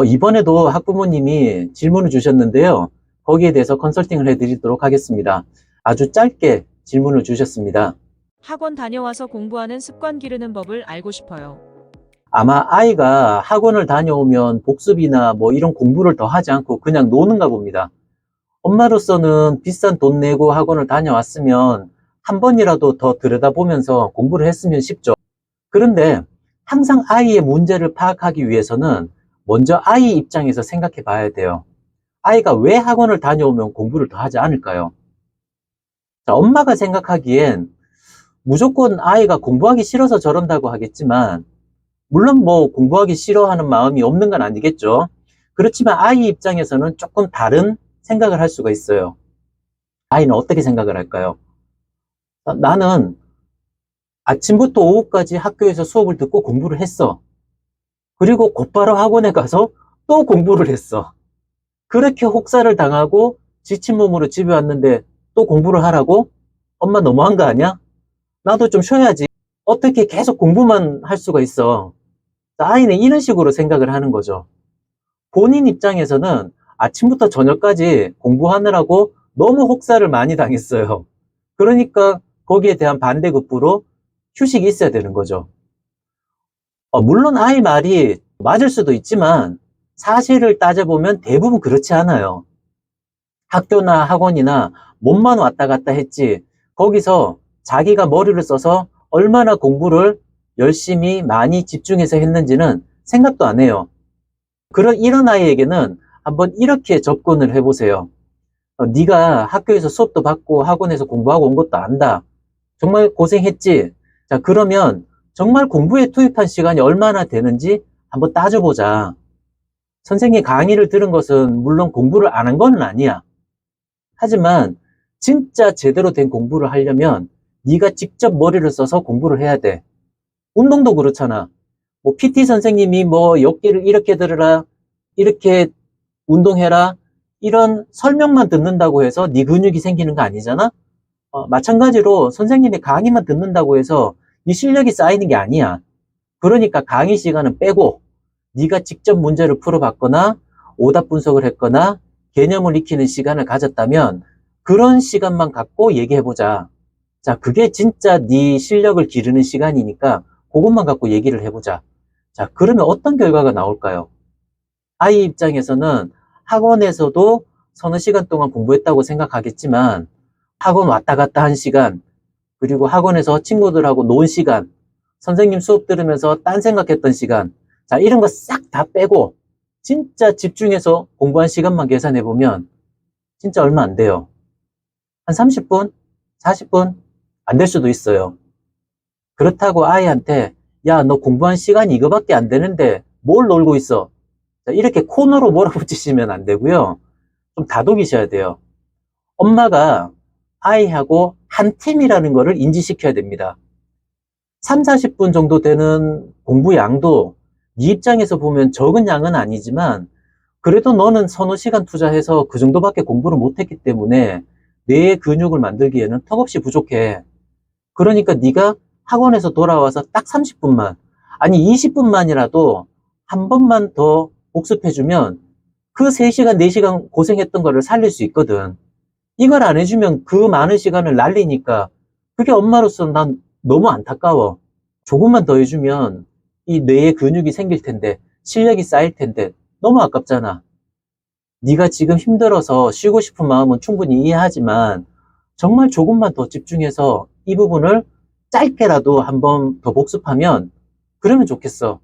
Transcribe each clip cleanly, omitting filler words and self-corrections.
이번에도 학부모님이 질문을 주셨는데요. 거기에 대해서 컨설팅을 해드리도록 하겠습니다. 아주 짧게 질문을 주셨습니다. 학원 다녀와서 공부하는 습관 기르는 법을 알고 싶어요. 아마 아이가 학원을 다녀오면 복습이나 뭐 이런 공부를 더 하지 않고 그냥 노는가 봅니다. 엄마로서는 비싼 돈 내고 학원을 다녀왔으면 한 번이라도 더 들여다보면서 공부를 했으면 싶죠. 그런데 항상 아이의 문제를 파악하기 위해서는 먼저 아이 입장에서 생각해 봐야 돼요. 아이가 왜 학원을 다녀오면 공부를 더 하지 않을까요? 자, 엄마가 생각하기엔 무조건 아이가 공부하기 싫어서 저런다고 하겠지만, 물론 뭐 공부하기 싫어하는 마음이 없는 건 아니겠죠. 그렇지만 아이 입장에서는 조금 다른 생각을 할 수가 있어요. 아이는 어떻게 생각을 할까요? 나는 아침부터 오후까지 학교에서 수업을 듣고 공부를 했어. 그리고 곧바로 학원에 가서 또 공부를 했어. 그렇게 혹사를 당하고 지친 몸으로 집에 왔는데 또 공부를 하라고? 엄마 너무한 거 아니야? 나도 좀 쉬어야지. 어떻게 계속 공부만 할 수가 있어? 아이는 이런 식으로 생각을 하는 거죠. 본인 입장에서는 아침부터 저녁까지 공부하느라고 너무 혹사를 많이 당했어요. 그러니까 거기에 대한 반대급부로 휴식이 있어야 되는 거죠. 물론 아이 말이 맞을 수도 있지만 사실을 따져보면 대부분 그렇지 않아요. 학교나 학원이나 몸만 왔다 갔다 했지 거기서 자기가 머리를 써서 얼마나 공부를 열심히 많이 집중해서 했는지는 생각도 안 해요. 이런 아이에게는 한번 이렇게 접근을 해보세요. 네가 학교에서 수업도 받고 학원에서 공부하고 온 것도 안다. 정말 고생했지? 자, 그러면 정말 공부에 투입한 시간이 얼마나 되는지 한번 따져보자. 선생님 강의를 들은 것은 물론 공부를 안 한 건 아니야. 하지만 진짜 제대로 된 공부를 하려면 네가 직접 머리를 써서 공부를 해야 돼. 운동도 그렇잖아. 뭐 PT 선생님이 뭐 역기를 이렇게 들으라, 이렇게 운동해라, 이런 설명만 듣는다고 해서 네 근육이 생기는 거 아니잖아? 마찬가지로 선생님의 강의만 듣는다고 해서 네 실력이 쌓이는 게 아니야. 그러니까 강의 시간은 빼고 네가 직접 문제를 풀어봤거나 오답 분석을 했거나 개념을 익히는 시간을 가졌다면 그런 시간만 갖고 얘기해보자. 자, 그게 진짜 네 실력을 기르는 시간이니까 그것만 갖고 얘기를 해보자. 자, 그러면 어떤 결과가 나올까요? 아이 입장에서는 학원에서도 서너 시간 동안 공부했다고 생각하겠지만 학원 왔다 갔다 한 시간, 그리고 학원에서 친구들하고 논 시간, 선생님 수업 들으면서 딴 생각했던 시간, 자, 이런 거 싹 다 빼고 진짜 집중해서 공부한 시간만 계산해 보면 진짜 얼마 안 돼요. 한 30분? 40분? 안 될 수도 있어요. 그렇다고 아이한테 야, 너 공부한 시간이 이거밖에 안 되는데 뭘 놀고 있어? 자, 이렇게 코너로 몰아붙이시면 안 되고요. 좀 다독이셔야 돼요. 엄마가 아이하고 한 팀이라는 거를 인지시켜야 됩니다. 3, 40분 정도 되는 공부 양도 네 입장에서 보면 적은 양은 아니지만 그래도 너는 서너 시간 투자해서 그 정도밖에 공부를 못했기 때문에 뇌의 근육을 만들기에는 턱없이 부족해. 그러니까 네가 학원에서 돌아와서 딱 30분만, 아니 20분만이라도 한 번만 더 복습해주면 그 3시간, 4시간 고생했던 거를 살릴 수 있거든. 이걸 안 해주면 그 많은 시간을 날리니까 그게 엄마로서 난 너무 안타까워. 조금만 더 해주면 이 뇌에 근육이 생길 텐데 실력이 쌓일 텐데 너무 아깝잖아. 네가 지금 힘들어서 쉬고 싶은 마음은 충분히 이해하지만 정말 조금만 더 집중해서 이 부분을 짧게라도 한번 더 복습하면 그러면 좋겠어.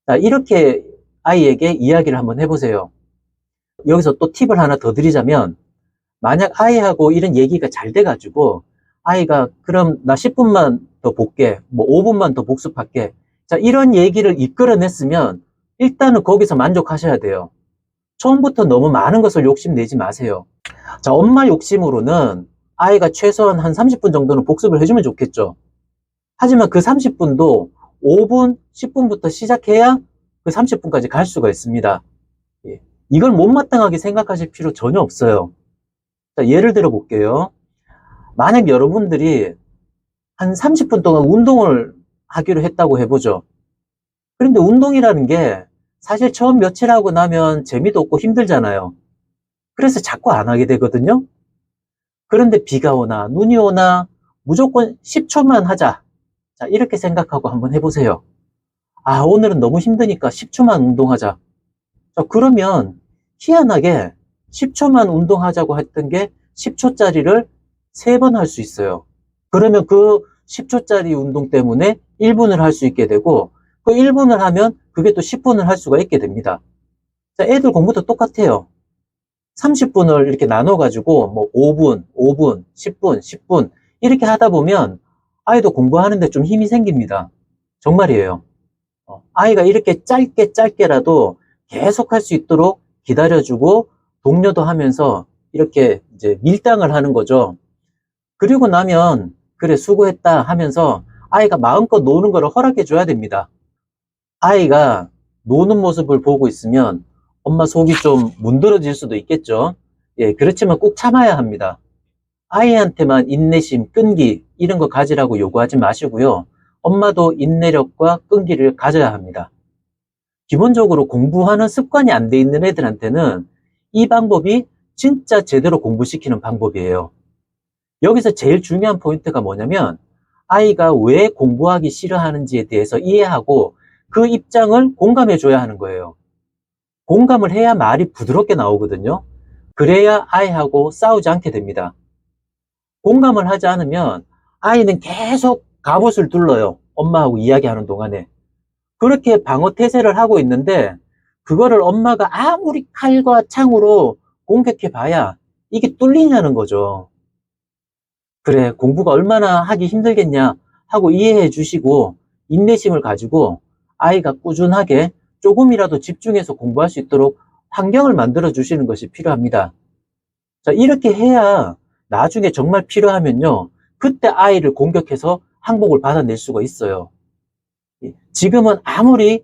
자, 이렇게 아이에게 이야기를 한번 해보세요. 여기서 또 팁을 하나 더 드리자면 만약 아이하고 이런 얘기가 잘 돼가지고 아이가 그럼 나 10분만 더 볼게, 뭐 5분만 더 복습할게. 자, 이런 얘기를 이끌어냈으면 일단은 거기서 만족하셔야 돼요. 처음부터 너무 많은 것을 욕심내지 마세요. 자, 엄마 욕심으로는 아이가 최소한 한 30분 정도는 복습을 해주면 좋겠죠. 하지만 그 30분도 5분, 10분부터 시작해야 그 30분까지 갈 수가 있습니다. 예. 이걸 못마땅하게 생각하실 필요 전혀 없어요. 자, 예를 들어 볼게요. 만약 여러분들이 한 30분 동안 운동을 하기로 했다고 해보죠. 그런데 운동이라는 게 사실 처음 며칠 하고 나면 재미도 없고 힘들잖아요. 그래서 자꾸 안 하게 되거든요. 그런데 비가 오나 눈이 오나 무조건 10초만 하자. 자, 이렇게 생각하고 한번 해보세요. 아, 오늘은 너무 힘드니까 10초만 운동하자. 자, 그러면 희한하게 10초만 운동하자고 했던 게 10초짜리를 3번 할 수 있어요. 그러면 그 10초짜리 운동 때문에 1분을 할 수 있게 되고, 그 1분을 하면 그게 또 10분을 할 수가 있게 됩니다. 자, 애들 공부도 똑같아요. 30분을 이렇게 나눠가지고, 뭐 5분, 5분, 10분, 10분, 이렇게 하다 보면 아이도 공부하는데 좀 힘이 생깁니다. 정말이에요. 아이가 이렇게 짧게라도 계속 할 수 있도록 기다려주고 독려도 하면서 이렇게 이제 밀당을 하는 거죠. 그리고 나면 그래 수고했다 하면서 아이가 마음껏 노는 거를 허락해 줘야 됩니다. 아이가 노는 모습을 보고 있으면 엄마 속이 좀 문드러질 수도 있겠죠. 예, 그렇지만 꼭 참아야 합니다. 아이한테만 인내심, 끈기 이런 거 가지라고 요구하지 마시고요. 엄마도 인내력과 끈기를 가져야 합니다. 기본적으로 공부하는 습관이 안 돼 있는 애들한테는 이 방법이 진짜 제대로 공부시키는 방법이에요. 여기서 제일 중요한 포인트가 뭐냐면 아이가 왜 공부하기 싫어하는지에 대해서 이해하고 그 입장을 공감해 줘야 하는 거예요. 공감을 해야 말이 부드럽게 나오거든요. 그래야 아이하고 싸우지 않게 됩니다. 공감을 하지 않으면 아이는 계속 갑옷을 둘러요. 엄마하고 이야기하는 동안에. 그렇게 방어 태세를 하고 있는데 그거를 엄마가 아무리 칼과 창으로 공격해 봐야 이게 뚫리냐는 거죠. 그래, 공부가 얼마나 하기 힘들겠냐 하고 이해해 주시고 인내심을 가지고 아이가 꾸준하게 조금이라도 집중해서 공부할 수 있도록 환경을 만들어 주시는 것이 필요합니다. 자, 이렇게 해야 나중에 정말 필요하면요. 그때 아이를 공격해서 항복을 받아낼 수가 있어요. 지금은 아무리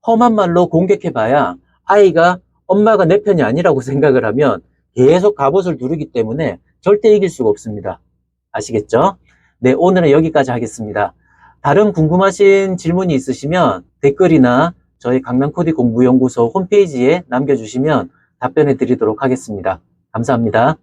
험한 말로 공격해봐야 아이가 엄마가 내 편이 아니라고 생각을 하면 계속 갑옷을 두르기 때문에 절대 이길 수가 없습니다. 아시겠죠? 네, 오늘은 여기까지 하겠습니다. 다른 궁금하신 질문이 있으시면 댓글이나 저희 강남코디 공부연구소 홈페이지에 남겨주시면 답변해 드리도록 하겠습니다. 감사합니다.